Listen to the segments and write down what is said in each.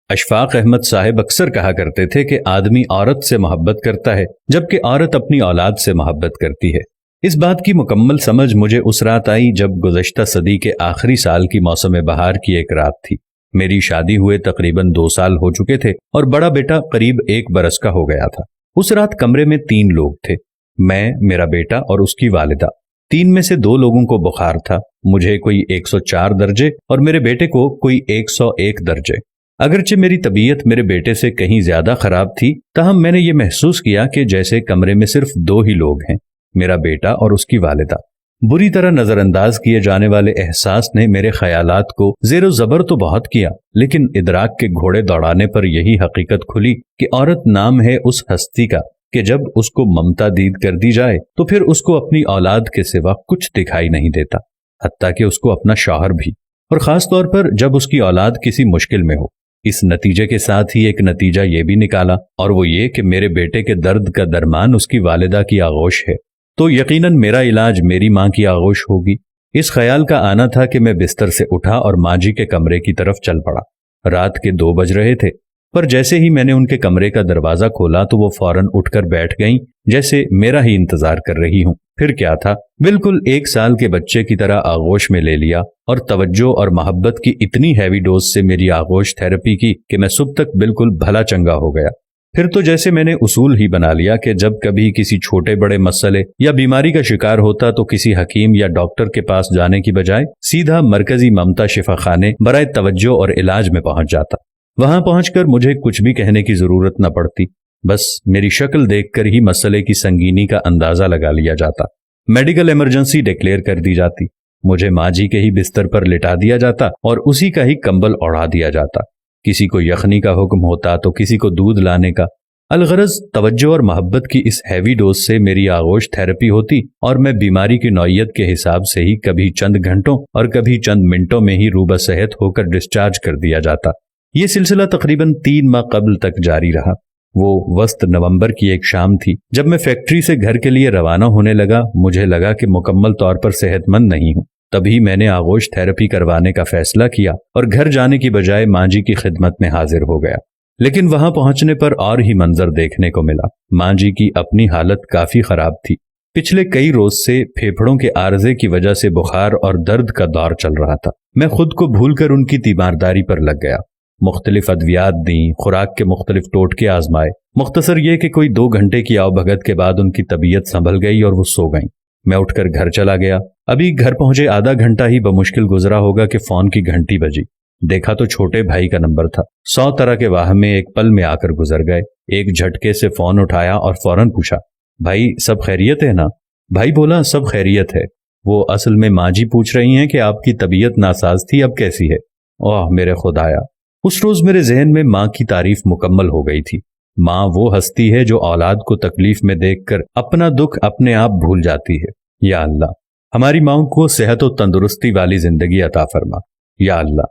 اشفاق احمد صاحب اکثر کہا کرتے تھے کہ آدمی عورت سے محبت کرتا ہے جبکہ عورت اپنی اولاد سے محبت کرتی ہے۔ اس بات کی مکمل سمجھ مجھے اس رات آئی جب گزشتہ صدی کے آخری سال کی موسم بہار کی ایک رات تھی۔ میری شادی ہوئے تقریباً 2 سال ہو چکے تھے اور بڑا بیٹا قریب 1 برس کا ہو گیا تھا۔ اس رات کمرے میں 3 لوگ تھے، میں، میرا بیٹا اور اس کی والدہ۔ 3 میں سے 2 لوگوں کو بخار تھا، مجھے کوئی 104 درجے اور میرے بیٹے کو کوئی 101 درجے۔ اگرچہ میری طبیعت میرے بیٹے سے کہیں زیادہ خراب تھی، تاہم میں نے یہ محسوس کیا کہ جیسے کمرے میں صرف 2 ہی لوگ ہیں، میرا بیٹا اور اس کی والدہ۔ بری طرح نظر انداز کیے جانے والے احساس نے میرے خیالات کو زیر و زبر تو بہت کیا، لیکن ادراک کے گھوڑے دوڑانے پر یہی حقیقت کھلی کہ عورت نام ہے اس ہستی کا کہ جب اس کو ممتا دید کر دی جائے تو پھر اس کو اپنی اولاد کے سوا کچھ دکھائی نہیں دیتا، حتیٰ کہ اس کو اپنا شوہر بھی، اور خاص طور پر جب اس کی اولاد کسی مشکل میں ہو۔ اس نتیجے کے ساتھ ہی ایک نتیجہ یہ بھی نکالا، اور وہ یہ کہ میرے بیٹے کے درد کا درمان اس کی والدہ کی آغوش ہے، تو یقیناً میرا علاج میری ماں کی آغوش ہوگی۔ اس خیال کا آنا تھا کہ میں بستر سے اٹھا اور ماں جی کے کمرے کی طرف چل پڑا۔ رات کے 2 بج رہے تھے، پر جیسے ہی میں نے ان کے کمرے کا دروازہ کھولا تو وہ فوراً اٹھ کر بیٹھ گئیں، جیسے میرا ہی انتظار کر رہی ہوں۔ پھر کیا تھا، بالکل 1 سال کے بچے کی طرح آغوش میں لے لیا اور توجہ اور محبت کی اتنی ہیوی ڈوز سے میری آغوش تھراپی کی کہ میں صبح تک بالکل بھلا چنگا ہو گیا۔ پھر تو جیسے میں نے اصول ہی بنا لیا کہ جب کبھی کسی چھوٹے بڑے مسئلے یا بیماری کا شکار ہوتا تو کسی حکیم یا ڈاکٹر کے پاس جانے کی بجائے سیدھا مرکزی ممتا شفا خانے برائے توجہ اور علاج میں پہنچ جاتا۔ وہاں پہنچ کر مجھے کچھ بھی کہنے کی ضرورت نہ پڑتی، بس میری شکل دیکھ کر ہی مسئلے کی سنگینی کا اندازہ لگا لیا جاتا۔ میڈیکل ایمرجنسی ڈکلیئر کر دی جاتی، مجھے ماں جی کے ہی بستر پر لٹا دیا جاتا اور اسی کا ہی کمبل اوڑھا دیا جاتا۔ کسی کو یخنی کا حکم ہوتا تو کسی کو دودھ لانے کا۔ الغرض توجہ اور محبت کی اس ہیوی ڈوز سے میری آغوش تھراپی ہوتی اور میں بیماری کی نوعیت کے حساب سے ہی کبھی چند گھنٹوں اور کبھی چند منٹوں میں ہی روبہ صحت ہو کر ڈسچارج کر دیا جاتا۔ یہ سلسلہ تقریباً 3 ماہ قبل تک جاری رہا۔ وہ وسط نومبر کی ایک شام تھی جب میں فیکٹری سے گھر کے لیے روانہ ہونے لگا۔ مجھے لگا کہ مکمل طور پر صحت مند نہیں ہوں، تبھی میں نے آغوش تھراپی کروانے کا فیصلہ کیا اور گھر جانے کی بجائے ماں جی کی خدمت میں حاضر ہو گیا۔ لیکن وہاں پہنچنے پر اور ہی منظر دیکھنے کو ملا۔ ماں جی کی اپنی حالت کافی خراب تھی، پچھلے کئی روز سے پھیپھڑوں کے عارضے کی وجہ سے بخار اور درد کا دور چل رہا تھا۔ میں خود کو بھول کر ان کی تیمارداری پر لگ گیا، مختلف ادویات دیں، خوراک کے مختلف ٹوٹکے آزمائے۔ مختصر یہ کہ کوئی 2 گھنٹے کی آؤ بھگت کے بعد ان کی طبیعت سنبھل گئی اور وہ سو گئیں۔ میں اٹھ کر گھر چلا گیا۔ ابھی گھر پہنچے آدھا گھنٹہ ہی بمشکل گزرا ہوگا کہ فون کی گھنٹی بجی۔ دیکھا تو چھوٹے بھائی کا نمبر تھا۔ 100 طرح کے واہمے ایک پل میں آ کر گزر گئے۔ ایک جھٹکے سے فون اٹھایا اور فوراً پوچھا، بھائی سب خیریت ہے نا؟ بھائی بولا، سب خیریت ہے۔ وہ اصل میں ماں جی پوچھ رہی ہیں کہ آپ کی طبیعت ناساز تھی، اب کیسی ہے؟ اوہ میرے خدایا! اس روز میرے ذہن میں ماں کی تعریف مکمل ہو گئی تھی۔ ماں وہ ہستی ہے جو اولاد کو تکلیف میں دیکھ کر اپنا دکھ اپنے آپ بھول جاتی ہے۔ یا اللہ، ہماری ماں کو صحت و تندرستی والی زندگی عطا فرما۔ یا اللہ،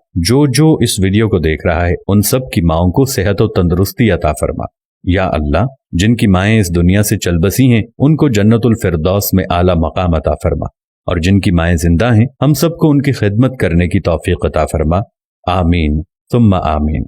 جو اس ویڈیو کو دیکھ رہا ہے ان سب کی ماؤں کو صحت و تندرستی عطا فرما۔ یا اللہ، جن کی مائیں اس دنیا سے چل بسی ہیں ان کو جنت الفردوس میں اعلیٰ مقام عطا فرما، اور جن کی مائیں زندہ ہیں ہم سب کو ان کی خدمت کرنے کی توفیق عطا فرما۔ آمین ثم آمین۔